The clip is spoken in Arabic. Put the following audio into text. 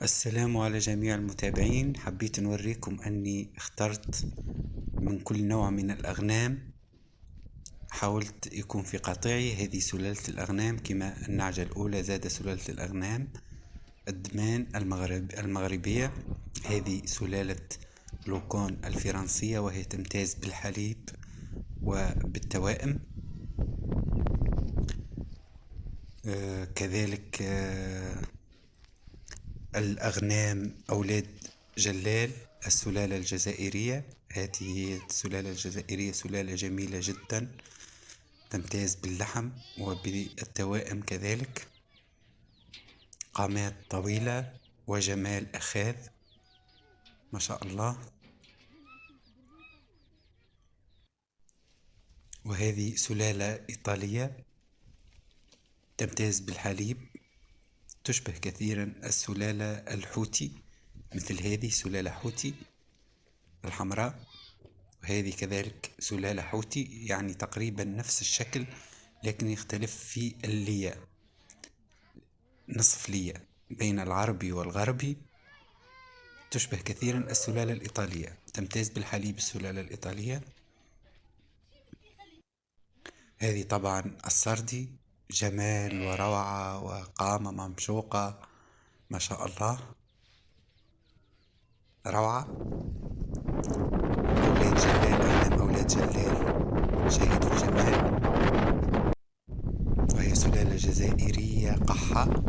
السلام على جميع المتابعين. حبيت نوريكم أني اخترت من كل نوع من الأغنام. حاولت يكون في قطيعي. هذه سلالة الأغنام كما النعجة الأولى، زاد سلالة الأغنام الدمان المغربية. هذه سلالة لوكون الفرنسية، وهي تمتاز بالحليب وبالتوائم. كذلك الأغنام أولاد جلال السلالة الجزائرية. هذه هي السلالة الجزائرية، سلالة جميلة جدا تمتاز باللحم وبالتوائم، كذلك قامات طويلة وجمال أخاذ ما شاء الله. وهذه سلالة إيطالية تمتاز بالحليب، تشبه كثيرا السلالة الحوتي، مثل هذه سلالة حوتي الحمراء، وهذه كذلك سلالة حوتي، يعني تقريبا نفس الشكل، لكن يختلف في اللية، نصف لية بين العربي والغربي. تشبه كثيرا السلالة الإيطالية، تمتاز بالحليب السلالة الإيطالية. هذه طبعا السردي، جمال وروعة وقامة ممشوقة ما شاء الله، روعة. أولاد جلال، أغنام أولاد جلال شاهد الجمال، وهي سلالة جزائرية قحة